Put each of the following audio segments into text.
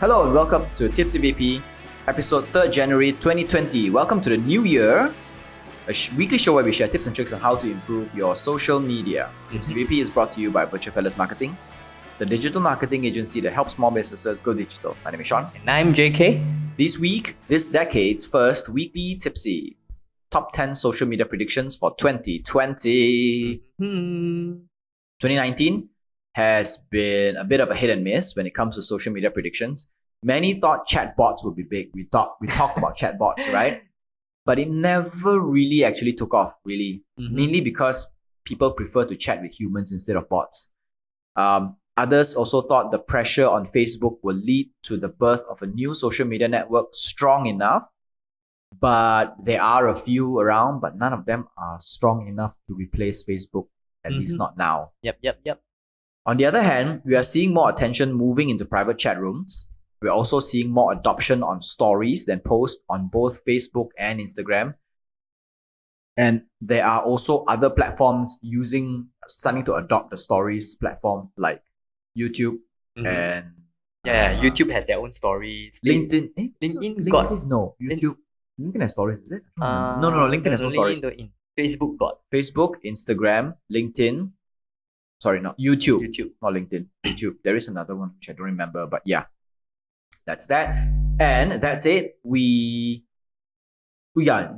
Hello and welcome to Tipsy VP, episode 3rd January 2020. Welcome to the new year, a weekly show where we share tips and tricks on how to improve your social media. Tipsy VP is brought to you by Virtual Palace Marketing, the digital marketing agency that helps small businesses go digital. My name is Sean. And I'm JK. This week, this decade's first weekly Tipsy. Top 10 social media predictions for 2020. 2019 has been a bit of a hit and miss when it comes to social media predictions. Many thought chatbots would be big. We talked about chatbots, right? But it never really actually took off, really. Mainly because people prefer to chat with humans instead of bots. Others also thought the pressure on Facebook will lead to the birth of a new social media network strong enough. But there are a few around, but none of them are strong enough to replace Facebook, at least not now. Yep. On the other hand, we are seeing more attention moving into private chat rooms. We're also seeing more adoption on stories than posts on both Facebook and Instagram. And there are also other platforms starting to adopt the stories platform like YouTube and YouTube has their own stories. LinkedIn. LinkedIn YouTube. LinkedIn has stories, is it? No. LinkedIn has no stories. Facebook got. Facebook, Instagram, LinkedIn. Sorry, not YouTube. Not LinkedIn. YouTube. There is another one which I don't remember, but yeah. That's that. And that's it. There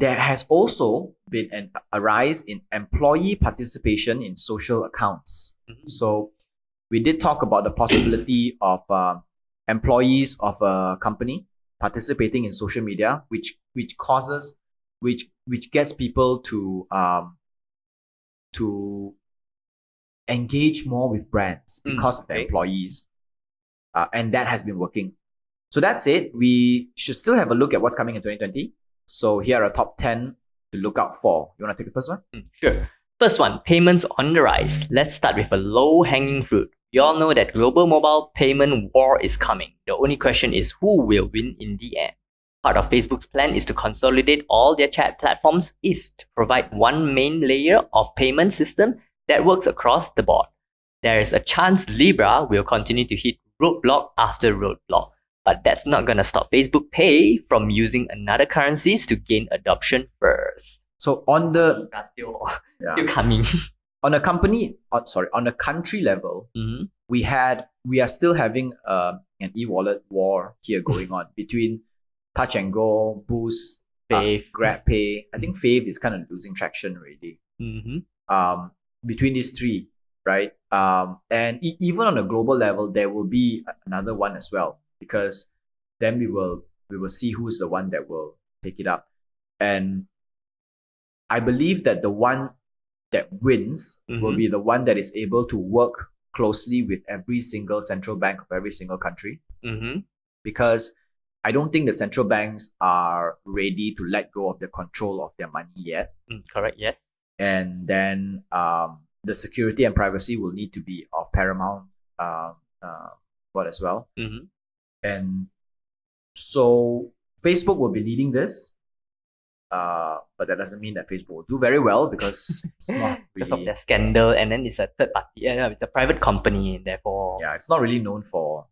has also been a rise in employee participation in social accounts. So we did talk about the possibility of employees of a company participating in social media, which gets people to engage more with brands because of the employees, and that has been working. So that's it. We should still have a look at what's coming in 2020. So here are top 10 to look out for. You want to take the first one? Sure. First one, payments on the rise. Let's start with a low-hanging fruit. You all know that global mobile payment war is coming. The only question is who will win in the end. Part of Facebook's plan is to consolidate all their chat platforms is to provide one main layer of payment system that works across the board. There is a chance Libra will continue to hit roadblock after roadblock, but that's not going to stop Facebook Pay from using another currencies to gain adoption first. So on the still coming. On a country level, we are still having an e-wallet war here going on between Touch and Go, Boost, Fave, GrabPay. I think Fave is kind of losing traction already. Between these three, right? And even on a global level, there will be another one as well, because then we will see who is the one that will take it up. And I believe that the one that wins will be the one that is able to work closely with every single central bank of every single country. Because I don't think the central banks are ready to let go of the control of their money yet. Correct, yes. And then the security and privacy will need to be of paramount as well. And so Facebook will be leading this, but that doesn't mean that Facebook will do very well because it's not really... because of their scandal, and then it's a third party, it's a private company, and therefore... Yeah, it's not really known for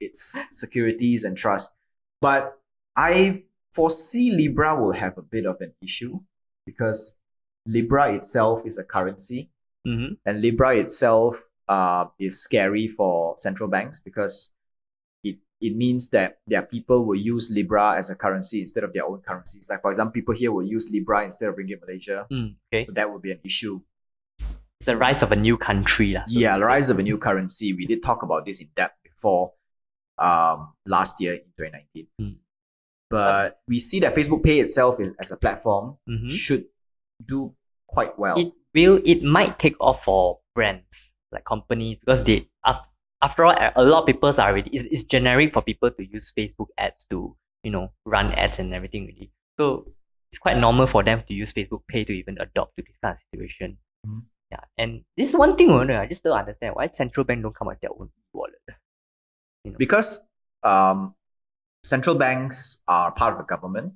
its securities and trust. But I foresee Libra will have a bit of an issue because Libra itself is a currency, and Libra itself is scary for central banks because it means that their people will use Libra as a currency instead of their own currencies. Like, for example, people here will use Libra instead of Ringgit Malaysia. So that will be an issue. It's the rise of a new country. The rise of a new currency. We did talk about this in depth before last year in 2019. But we see that Facebook Pay itself as a platform should do quite well. It might take off for brands, like companies, because they after all, a lot of people are already, it's generic for people to use Facebook ads to, run ads and everything really. So it's quite normal for them to use Facebook Pay to even adopt to this kind of situation. Yeah, and this is one thing I just don't understand why central bank don't come out with their own wallet. Because central banks are part of the government,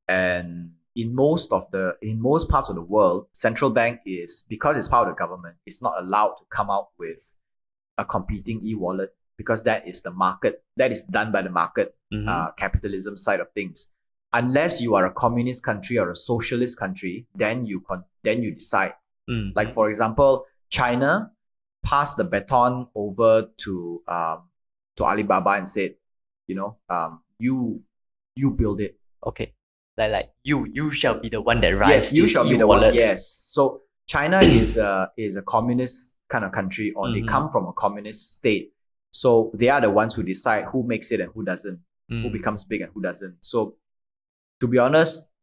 and in most parts of the world, central bank is, because it's part of the government, it's not allowed to come out with a competing e-wallet because that is the market, that is done by the market, capitalism side of things. Unless you are a communist country or a socialist country, then you decide. Like for example, China passed the baton over to Alibaba and said, you build it. Okay. Like you shall be the one that Yes, rides. you shall be the wallet. one. Yes. So China is a communist kind of country, or they come from a communist state. So they are the ones who decide who makes it and who doesn't, who becomes big and who doesn't. So to be honest,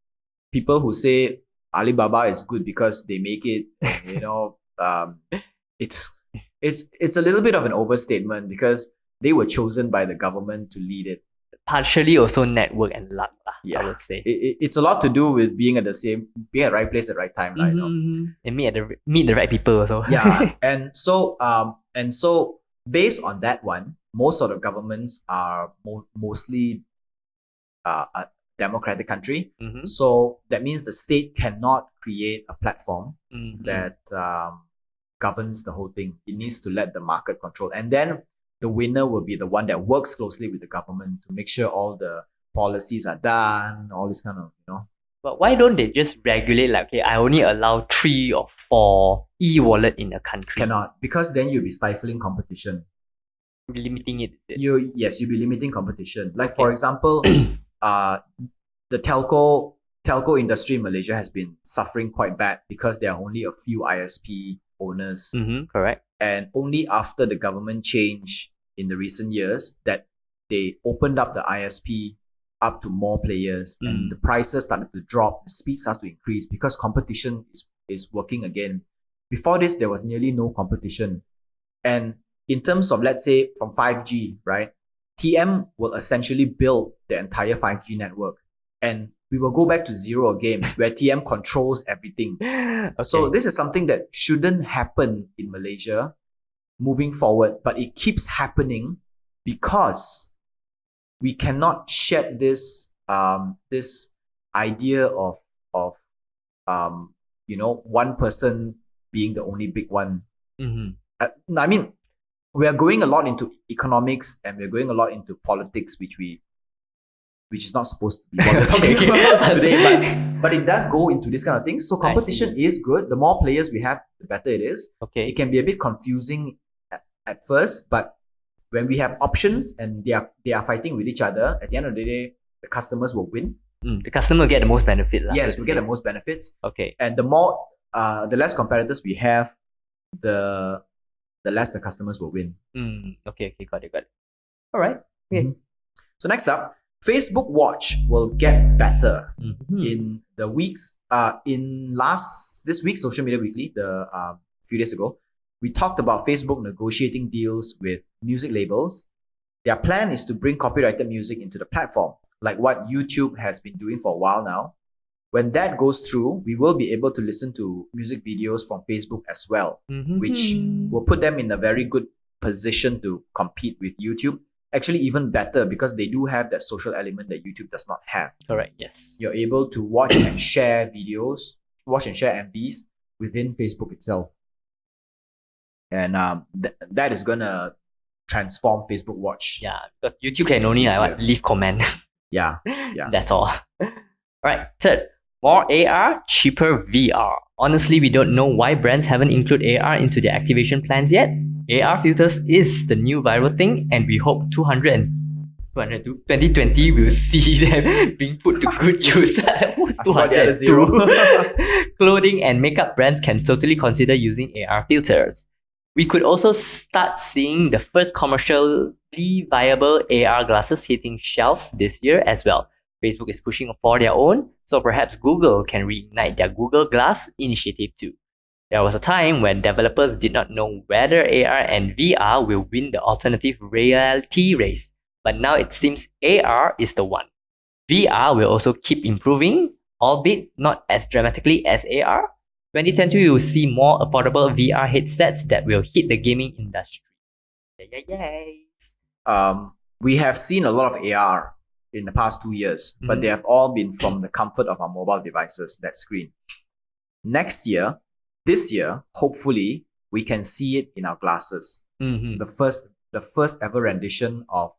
people who say Alibaba is good because they make it, it's a little bit of an overstatement, because they were chosen by the government to lead it. Partially also network and luck, I would say. It's a lot to do with being at the right place at the right time. And meet the right people also. Yeah. And so based on that one, most of the governments are mostly a democratic country. So that means the state cannot create a platform that governs the whole thing. It needs to let the market control. And then the winner will be the one that works closely with the government to make sure all the policies are done, all this kind of, But why don't they just regulate, like, okay, I only allow 3 or 4 e-wallet in a country? Cannot, because then you'll be stifling competition. Limiting it. You'll be limiting competition. Like for example, the telco industry in Malaysia has been suffering quite bad because there are only a few ISP owners. Correct. And only after the government change in the recent years that they opened up the ISP up to more players, and the prices started to drop, the speed starts to increase because competition is working again. Before this, there was nearly no competition. And in terms of, let's say, from 5G, right? TM will essentially build the entire 5G network, and we will go back to zero again, where TM controls everything. Okay. So this is something that shouldn't happen in Malaysia moving forward, but it keeps happening because we cannot shed this this idea of one person being the only big one. I mean, we are going a lot into economics and we're going a lot into politics, which is not supposed to be what we're talking about today, but it does go into this kind of things. So competition is good. The more players we have, the better it is. Okay. It can be a bit confusing at first, but when we have options and they are fighting with each other, at the end of the day, the customers will win. The customer will get the most benefit. Yes, we get the most benefits. Okay. And the less competitors we have, the less the customers will win. Okay, got it. All right. Okay. So next up, Facebook Watch will get better in the weeks. This week, Social Media Weekly, a few days ago, we talked about Facebook negotiating deals with music labels. Their plan is to bring copyrighted music into the platform, like what YouTube has been doing for a while now. When that goes through, we will be able to listen to music videos from Facebook as well, which will put them in a very good position to compete with YouTube. Actually, even better, because they do have that social element that YouTube does not have. Correct, yes. You're able to watch and share videos, watch and share MVs within Facebook itself. And that is going to transform Facebook Watch. Yeah, because YouTube can only leave comment. Yeah. That's all. Alright, third, more AR, cheaper VR. Honestly, we don't know why brands haven't included AR into their activation plans yet. AR filters is the new viral thing, and we hope 2020 will see them being put to good use. Who's 202? Clothing and makeup brands can totally consider using AR filters. We could also start seeing the first commercially viable AR glasses hitting shelves this year as well. Facebook is pushing for their own, so perhaps Google can reignite their Google Glass initiative too. There was a time when developers did not know whether AR and VR will win the alternative reality race, but now it seems AR is the one. VR will also keep improving, albeit not as dramatically as AR. 2020 we will see more affordable VR headsets that will hit the gaming industry. We have seen a lot of AR in the past 2 years, but they have all been from the comfort of our mobile devices, that screen. This year, hopefully, we can see it in our glasses. The the first ever rendition of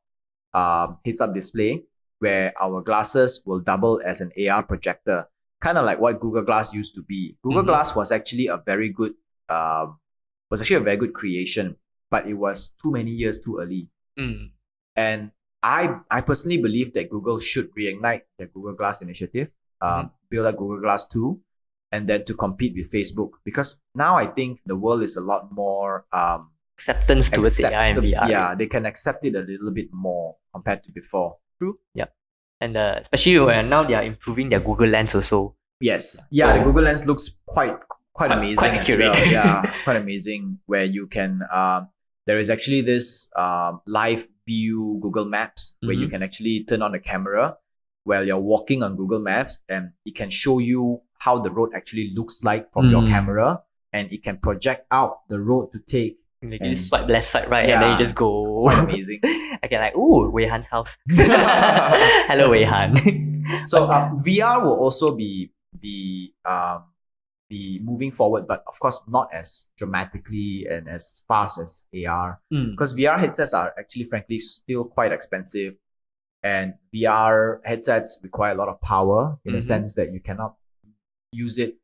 heads-up display, where our glasses will double as an AR projector, kind of like what Google Glass used to be. Google Glass was actually a very good creation, but it was too many years too early. And I personally believe that Google should reignite the Google Glass initiative, build up Google Glass 2, and then to compete with Facebook. Because now I think the world is a lot more acceptance towards AI and VR. Yeah, they can accept it a little bit more compared to before. True. Yeah. And especially when now they are improving their Google Lens also. Yes. Yeah, the Google Lens looks quite amazing quite as well. Yeah, quite amazing. Where you can there is actually this live view Google Maps where you can actually turn on the camera while you're walking on Google Maps, and it can show you how the road actually looks like from your camera, and it can project out the road to take. Like you just swipe left, swipe right, and then you just go. It's quite amazing. I can like, ooh, Wei Han's house. Hello, Wei Han. So VR will also be moving forward, but of course not as dramatically and as fast as AR, because VR headsets are actually, frankly, still quite expensive, and VR headsets require a lot of power in the sense that you cannot use it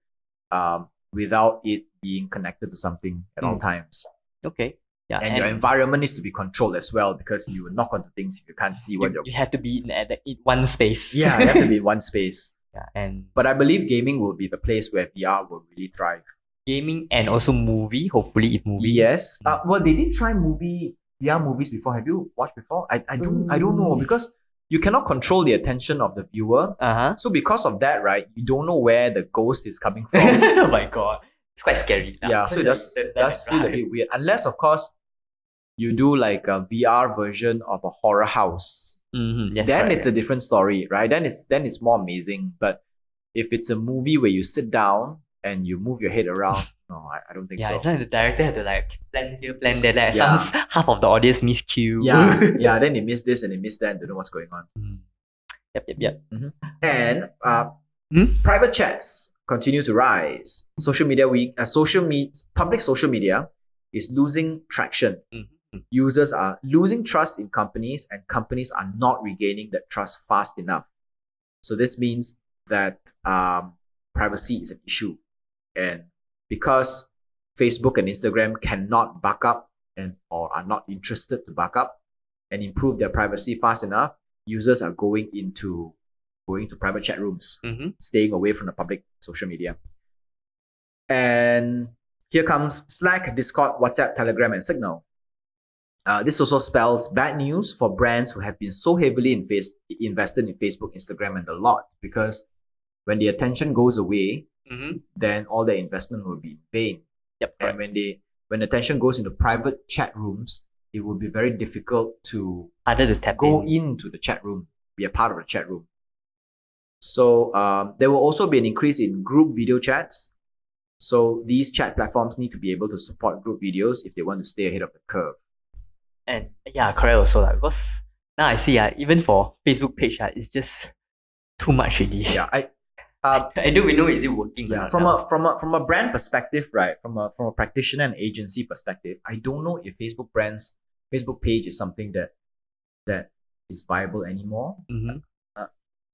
without it being connected to something at all times. Okay. Yeah. And your environment needs to be controlled as well, because you will knock onto things if you can't see what you're. You have to be in one space. Yeah, you have to be in one space. Yeah, but I believe gaming will be the place where VR will really thrive. Gaming and also movie, hopefully, if movie. Yes. Well, they did try VR movies before. Have you watched before? I don't know, because you cannot control the attention of the viewer. So because of that, right, you don't know where the ghost is coming from. Oh my god. It's quite scary. Yeah, so it does feel a bit weird. Unless, of course, you do like a VR version of a horror house. Yes, then it's a different story, right? Then it's more amazing. But if it's a movie where you sit down and you move your head around, no, I don't think so. Yeah, it's like the director have to like plan here, plan there. Like half of the audience miscue. Yeah, then they miss this and they miss that and don't know what's going on. Yep. And private chats continue to rise. Public social media is losing traction. Users are losing trust in companies, and companies are not regaining that trust fast enough. So this means that privacy is an issue. And because Facebook and Instagram cannot back up or are not interested to back up and improve their privacy fast enough, users are going to private chat rooms, staying away from the public social media. And here comes Slack, Discord, WhatsApp, Telegram, and Signal. This also spells bad news for brands who have been so heavily invested in Facebook, Instagram, and the lot, because when the attention goes away, then all their investment will be in vain. Yep. And when attention goes into private chat rooms, it will be very difficult to go into the chat room, be a part of the chat room. So there will also be an increase in group video chats. So these chat platforms need to be able to support group videos if they want to stay ahead of the curve. And yeah, correct also. Like, because now I see even for Facebook page, it's just too much really. Yeah, I don't even know is it working. Yeah, from a brand perspective, right? From a practitioner and agency perspective, I don't know if Facebook page is something that is viable anymore.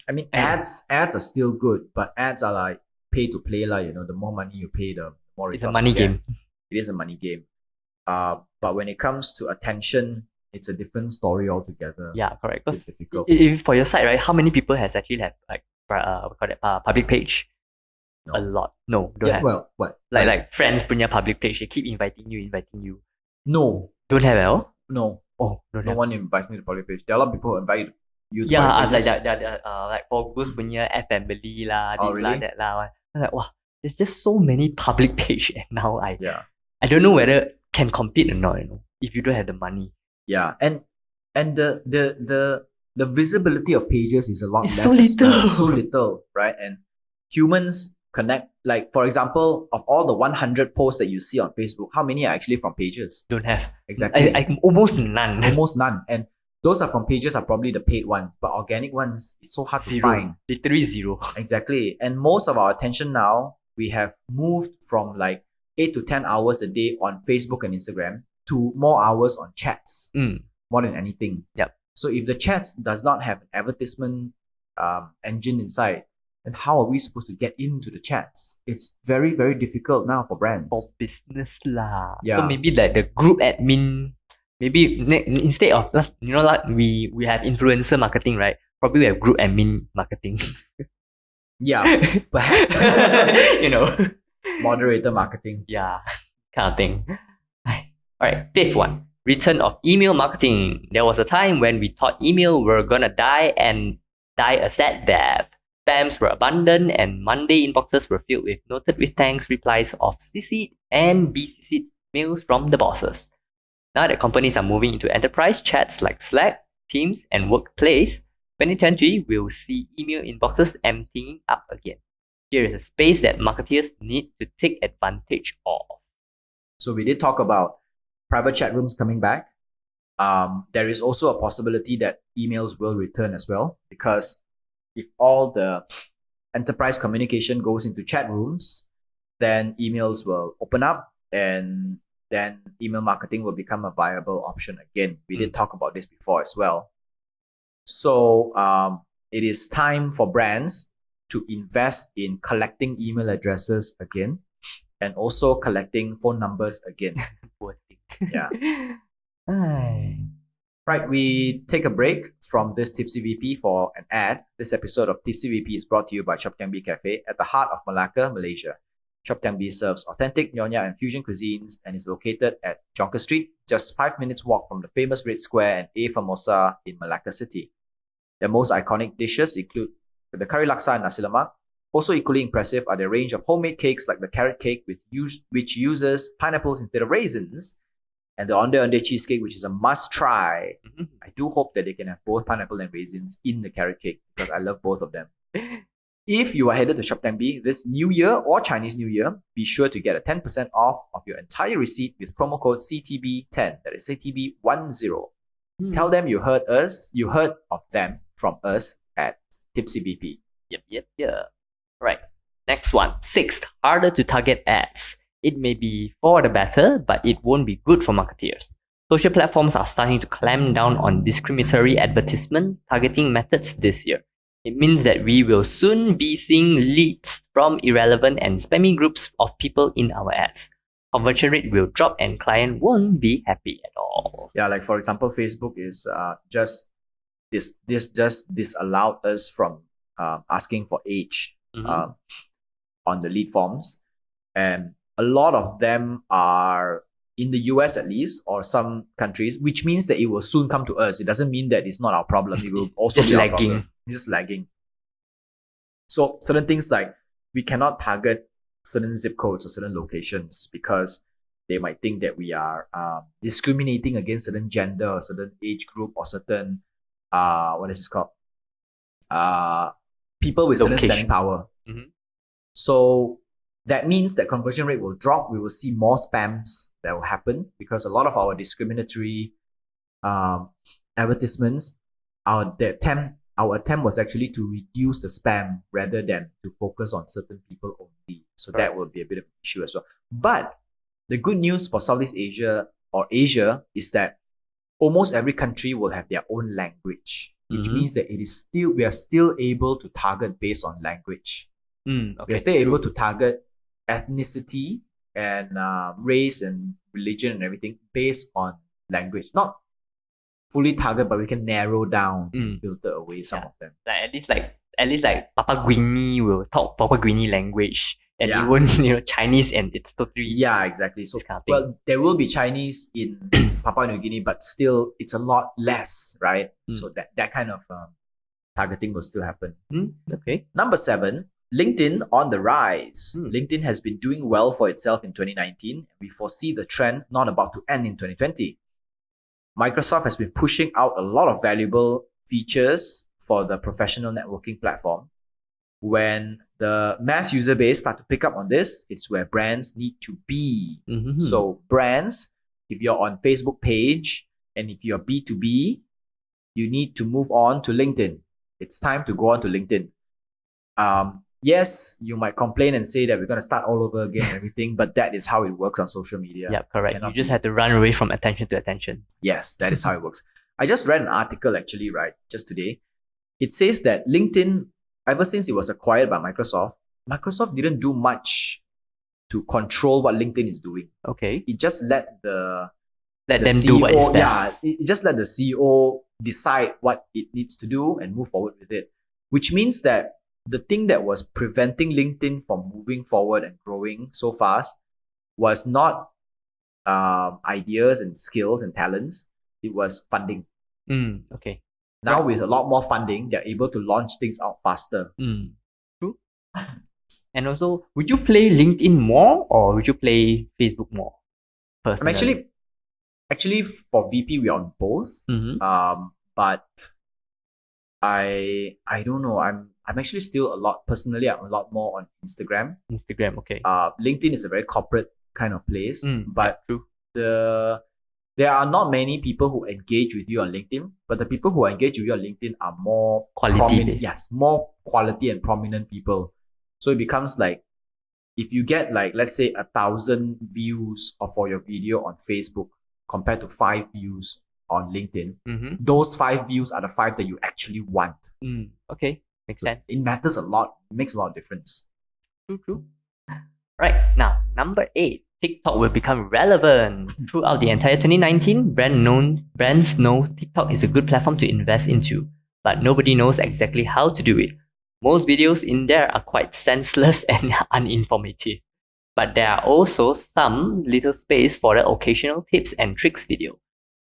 I mean, ads are still good, but ads are like pay to play, the more money you pay, the more it's a money game. It is a money game. But when it comes to attention, it's a different story altogether. Yeah, correct. Because if for your site, right, how many people has actually have like public page? No. A lot. No, don't have. Well, what? Like friends punya public page, they keep inviting you. No. Don't have at all? No. Oh, no one invites me to public page. There are a lot of people who invite you to public pages. Like for Goose punya family lah, this really? That lah. I'm like, wow, there's just so many public page, and now I don't know whether can compete or not, if you don't have the money. Yeah, and the visibility of pages is a lot less. So little. So little, right? And humans connect, like for example, of all the 100 posts that you see on Facebook, how many are actually from pages? Don't have. Exactly. I almost none. Almost none. And those are from pages are probably the paid ones, but organic ones is so hard to find. Literally zero. Exactly. And most of our attention now, we have moved from like 8 to 10 hours a day on Facebook and Instagram to more hours on chats Mm. more than anything. Yep. So if the chats does not have an advertisement engine inside, then how are we supposed to get into the chats? It's very, very difficult now for brands. For business lah. Yeah. So maybe like the group admin, maybe instead of like we have influencer marketing, right? Probably we have group admin marketing. Yeah, perhaps. Moderator marketing. Yeah, kind of thing. Alright, fifth one. Return of email marketing. There was a time when we thought email were gonna die and die a sad death. Spams were abundant and Monday inboxes were filled with noted with thanks replies of CC'd and BCC'd mails from the bosses. Now that companies are moving into enterprise chats like Slack, Teams, and Workplace, 2020 will see email inboxes emptying up again. Here is a space that marketeers need to take advantage of. So we did talk about private chat rooms coming back. There is also a possibility that emails will return as well, because if all the enterprise communication goes into chat rooms, then emails will open up and then email marketing will become a viable option again. We did talk about this before as well. So it is time for brands to invest in collecting email addresses again and also collecting phone numbers again. Poor thing. Yeah. Right, we take a break from this Tipsy VP for an ad. This episode of Tipsy VP is brought to you by Chop Tiang Bee Cafe at the heart of Malacca, Malaysia. Chop Tiang Bee serves authentic Nyonya and fusion cuisines and is located at Jonker Street, just 5 minutes walk from the famous Red Square and A Famosa in Malacca City. Their most iconic dishes include the curry laksa and nasi lemak. Also equally impressive are their range of homemade cakes like the carrot cake which uses pineapples instead of raisins, and the Onde Onde cheesecake, which is a must try. I do hope that they can have both pineapple and raisins in the carrot cake because I love both of them. If you are headed to Shop Bee this New Year or Chinese New Year, be sure to get a 10% off of your entire receipt with promo code CTB10. That is CTB10. Tell them you heard of them from us at Tipsy BP. Yep. Right. Next one. Sixth, harder to target ads. It may be for the better, but it won't be good for marketeers. Social platforms are starting to clamp down on discriminatory advertisement targeting methods this year. It means that we will soon be seeing leads from irrelevant and spammy groups of people in our ads. Conversion rate will drop and client won't be happy at all. Yeah, like for example, Facebook is just disallowed us from asking for age on the lead forms, and a lot of them are in the US at least, or some countries, which means that it will soon come to us. It doesn't mean that it's not our problem. It will also just be lagging. Our problem. It's just lagging. So certain things like we cannot target certain zip codes or certain locations because they might think that we are discriminating against certain gender or certain age group or certain what is this called? People with certain spending power. So that means that conversion rate will drop. We will see more spams that will happen because a lot of our discriminatory advertisements, our attempt was actually to reduce the spam rather than to focus on certain people only. So that will be a bit of an issue as well. But the good news for Southeast Asia or Asia is that almost every country will have their own language, which means that we are still able to target based on language. We are still able to target ethnicity and race and religion and everything based on language. Not fully target, but we can narrow down and filter away some of them. At least Papua Guinea will talk Papua Guinea language, and it won't Chinese, and it's totally exactly. So kind of thing. Well, there will be Chinese in Papua New Guinea, but still it's a lot less, right? So that kind of targeting will still happen. Okay. Number 7. LinkedIn on the rise. LinkedIn has been doing well for itself in 2019. We foresee the trend not about to end in 2020. Microsoft has been pushing out a lot of valuable features for the professional networking platform. When the mass user base start to pick up on this, it's where brands need to be. So brands, if you're on Facebook page and if you're B2B, you need to move on to LinkedIn. It's time to go on to LinkedIn. yes, you might complain and say that we're going to start all over again and everything, but that is how it works on social media. Yeah, correct. Cannot You just be. have to run away from attention to attention. Yes, that is how it works. I just read an article actually, right, just today. It says that LinkedIn, ever since it was acquired by Microsoft didn't do much to control what LinkedIn is doing. Okay. It just let the Let them CEO, do what is best. it just let the CEO decide what it needs to do and move forward with it. Which means that the thing that was preventing LinkedIn from moving forward and growing so fast was not ideas and skills and talents. It was funding. Okay. Now Right. with a lot more funding, they're able to launch things out faster. True. And also, would you play LinkedIn more or would you play Facebook more? I'm Personally. actually for VP we're on both. But I don't know. I'm actually still I'm a lot more on Instagram. Instagram, okay. LinkedIn is a very corporate kind of place, but yeah, true. there are not many people who engage with you on LinkedIn, but the people who engage with you on LinkedIn are more Quality-based. Yes, more quality and prominent people. So it becomes like if you get like let's say 1,000 views for your video on Facebook compared to 5 views on LinkedIn, those 5 views are the 5 that you actually want. Okay, makes sense. It matters a lot. It makes a lot of difference. True. Right, now, number 8. TikTok will become relevant. Throughout the entire 2019, brands know TikTok is a good platform to invest into, but nobody knows exactly how to do it. Most videos in there are quite senseless and uninformative, but there are also some little space for the occasional tips and tricks video.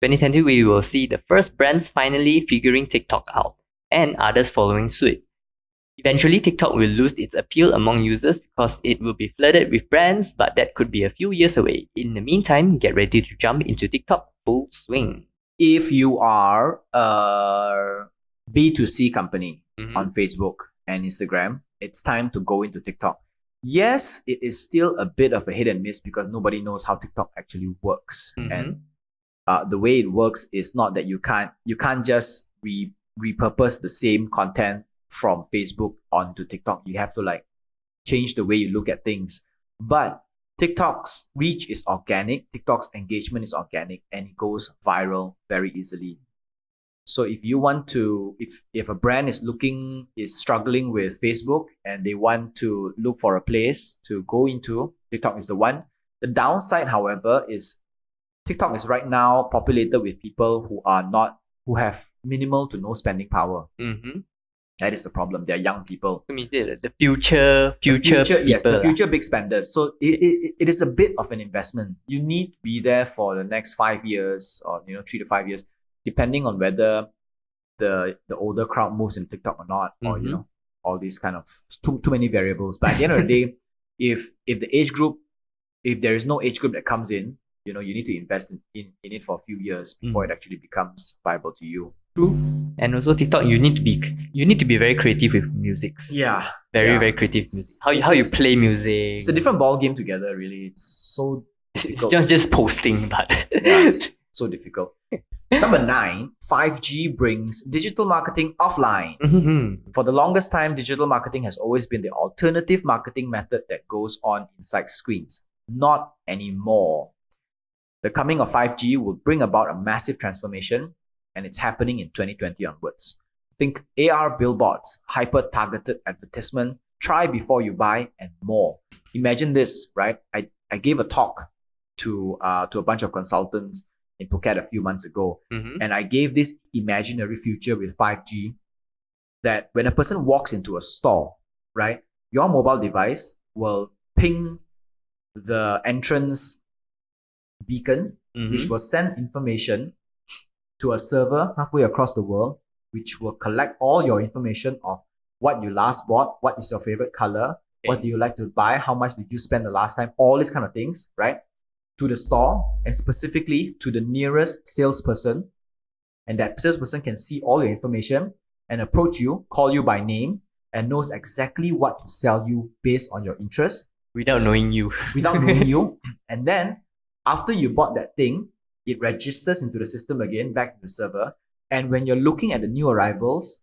2020, we will see the first brands finally figuring TikTok out, and others following suit. Eventually, TikTok will lose its appeal among users because it will be flooded with brands, but that could be a few years away. In the meantime, get ready to jump into TikTok full swing. If you are a B2C company on Facebook and Instagram, it's time to go into TikTok. Yes, it is still a bit of a hit and miss because nobody knows how TikTok actually works. And the way it works is not that you can't just repurpose the same content from Facebook onto TikTok. You have to like change the way you look at things. But TikTok's reach is organic, TikTok's engagement is organic, and it goes viral very easily. So if you want to, if a brand is struggling with Facebook and they want to look for a place to go into, TikTok is the one. The downside, however, is TikTok is right now populated with people who have minimal to no spending power. That is the problem. They're young people. The future people. Yes, the future big spenders. So it is a bit of an investment. You need to be there for the next 5 years or 3 to 5 years, depending on whether the older crowd moves in TikTok or not, or all these kind of too many variables. But at the end of the day, if there is no age group that comes in, you need to invest in it for a few years before it actually becomes viable to you. True. And also TikTok, you need to be very creative with music. Yeah. Very creative music. How you play music. It's a different ball game together, really. It's so difficult. It's just posting, but yeah, it's so difficult. Number 9, 5G brings digital marketing offline. For the longest time, digital marketing has always been the alternative marketing method that goes on inside screens. Not anymore. The coming of 5G will bring about a massive transformation, and it's happening in 2020 onwards. Think AR billboards, hyper-targeted advertisement, try before you buy, and more. Imagine this, right? I gave a talk to a bunch of consultants in Phuket a few months ago, and I gave this imaginary future with 5G that when a person walks into a store, right, your mobile device will ping the entrance beacon, which will send information to a server halfway across the world, which will collect all your information of what you last bought, what is your favorite color, what do you like to buy, how much did you spend the last time, all these kind of things, right? To the store and specifically to the nearest salesperson. And that salesperson can see all your information and approach you, call you by name, and knows exactly what to sell you based on your interest. Without knowing you. And then after you bought that thing, it registers into the system again, back to the server. And when you're looking at the new arrivals,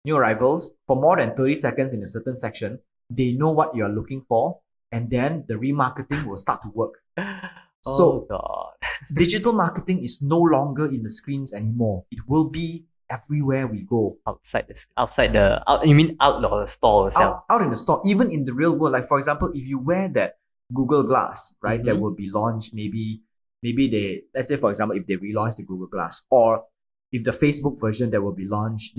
new arrivals, for more than 30 seconds in a certain section, they know what you're looking for, and then the remarketing will start to work. So, God. digital marketing is no longer in the screens anymore. It will be everywhere we go. You mean out of the store itself? Out in the store, even in the real world. Like, for example, if you wear that Google Glass, right, that will be launched, maybe let's say, for example, if they relaunch the Google Glass, or if the Facebook version that will be launched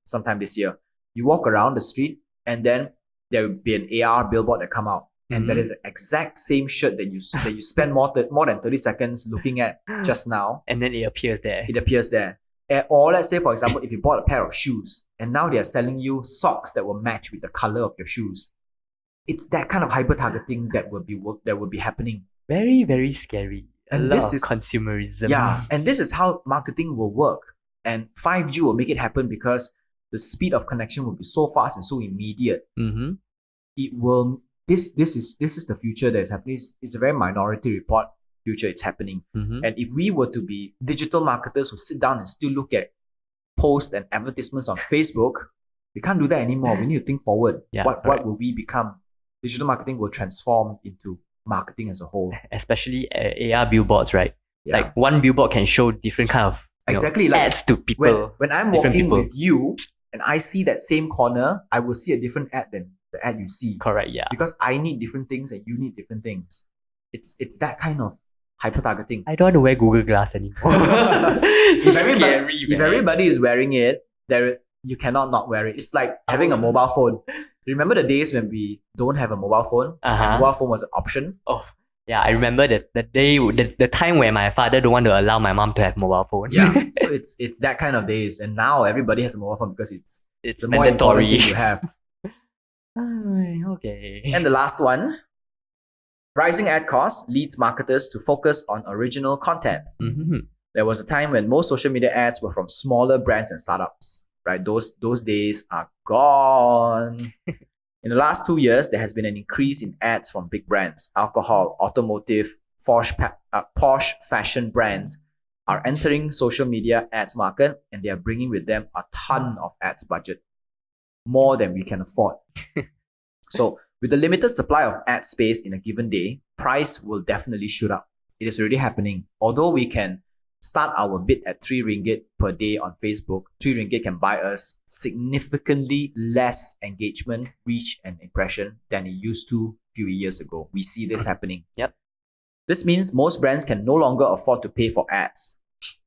sometime this year, you walk around the street and then there will be an AR billboard that come out. And that is the exact same shirt that you spend more than 30 seconds looking at just now. And then it appears there. Or let's say, for example, if you bought a pair of shoes and now they are selling you socks that will match with the color of your shoes. It's that kind of hyper targeting that will be happening. Very, very scary. And this is consumerism. Yeah, and this is how marketing will work. And 5G will make it happen because the speed of connection will be so fast and so immediate. It will. This is the future that is happening. It's a very minority report future. It's happening. And if we were to be digital marketers who sit down and still look at posts and advertisements on Facebook, we can't do that anymore. We need to think forward. What will we become? Digital marketing will transform into marketing as a whole. Especially AR billboards, right? Like one billboard can show different kind of ads to people. When I'm walking with you and I see that same corner, I will see a different ad than the ad you see. Correct, yeah. Because I need different things and you need different things. It's that kind of hyper targeting. I don't want to wear Google Glass anymore. If everybody is wearing it, you cannot not wear it. It's like having a mobile phone. Remember the days when we don't have a mobile phone? Mobile phone was an option. Oh, yeah. I remember the time where my father don't want to allow my mom to have mobile phone. Yeah. So it's that kind of days, and now everybody has a mobile phone because it's the mandatory. more important thing you have. Okay. And the last one, rising ad costs leads marketers to focus on original content. There was a time when most social media ads were from smaller brands and startups, right? Those days are gone. In the last 2 years, there has been an increase in ads from big brands. Alcohol, automotive, posh fashion brands are entering social media ads market, and they are bringing with them a ton of ads budget, more than we can afford. So with the limited supply of ad space in a given day, price will definitely shoot up. It is already happening. Although we can start our bid at 3 ringgit per day on Facebook, 3 ringgit can buy us significantly less engagement, reach, and impression than it used to a few years ago. We see this happening. Yep. This means most brands can no longer afford to pay for ads.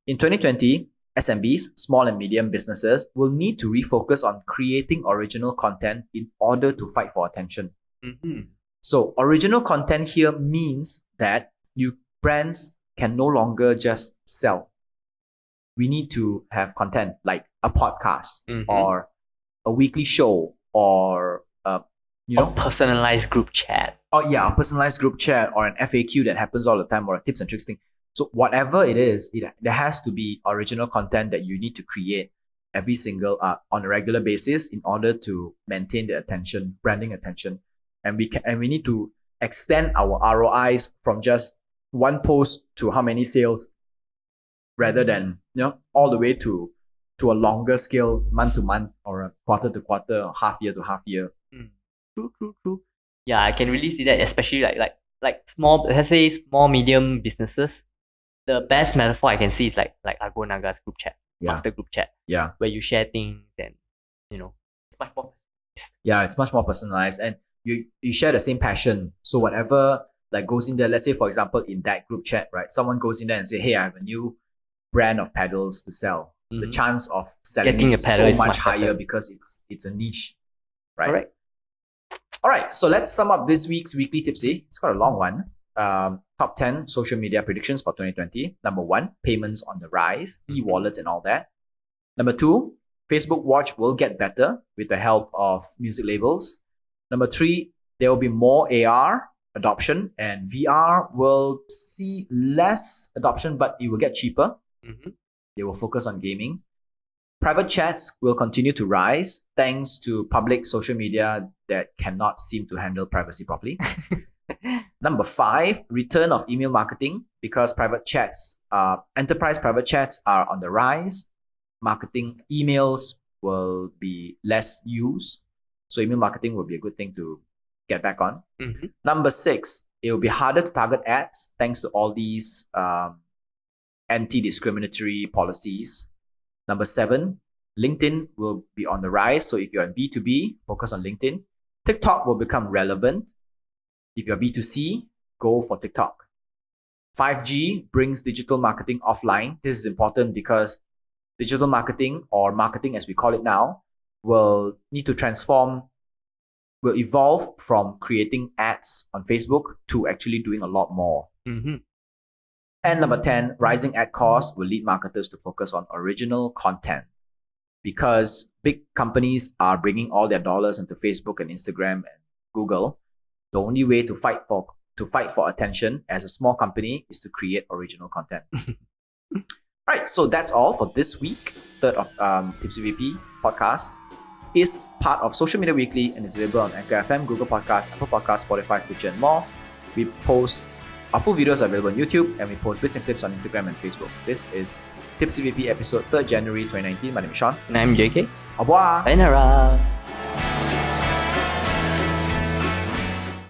In 2020, SMBs, small and medium businesses, will need to refocus on creating original content in order to fight for attention. So original content here means that brands can no longer just sell. We need to have content like a podcast or a weekly show or a personalized group chat. A personalized group chat or an FAQ that happens all the time, or a tips and tricks thing. So whatever it is, there has to be original content that you need to create every single on a regular basis in order to maintain the attention, branding attention, and we need to extend our ROIs from just one post to how many sales, rather than all the way to a longer scale, month to month or a quarter to quarter, or half year to half year. True. Yeah, I can really see that, especially like small, let's say small medium businesses. The best metaphor I can see is like Argo Naga's group chat, master group chat. Yeah. Where you share things and it's much more personalized. Yeah, it's much more personalized, and you share the same passion. So whatever like goes in there, let's say for example in that group chat, right? Someone goes in there and say, "Hey, I have a new brand of paddles to sell." The chance of selling Getting is a paddle so is much much higher better. because it's a niche, right? Correct. All right, so let's sum up this week's Weekly Tipsy. It's quite a long one. Top 10 social media predictions for 2020. Number 1, payments on the rise, e-wallets and all that. Number 2, Facebook Watch will get better with the help of music labels. Number 3, there will be more AR adoption, and VR will see less adoption, but it will get cheaper. They will focus on gaming. Private chats will continue to rise thanks to public social media that cannot seem to handle privacy properly. Number 5, return of email marketing, because private chats, enterprise private chats are on the rise. Marketing emails will be less used. So email marketing will be a good thing to get back on. Mm-hmm. Number 6, it will be harder to target ads thanks to all these anti-discriminatory policies. Number 7, LinkedIn will be on the rise. So if you're in B2B, focus on LinkedIn. TikTok will become relevant. If you're B2C, go for TikTok. 5G brings digital marketing offline. This is important because digital marketing, or marketing as we call it now, will need to transform, will evolve from creating ads on Facebook to actually doing a lot more. Mm-hmm. And number 10, rising ad costs will lead marketers to focus on original content. Because big companies are bringing all their dollars into Facebook and Instagram and Google, the only way to fight for attention as a small company is to create original content. Right, so that's all for this week. Third of Tipsy VP podcast is part of Social Media Weekly and is available on Anchor FM, Google Podcasts, Apple Podcasts, Spotify, Stitcher, and more. We post our full videos are available on YouTube, and we post bits and clips on Instagram and Facebook. This is Tipsy VP episode 3rd January 2019. My name is Sean. And I'm JK. Au revoir. Sayonara.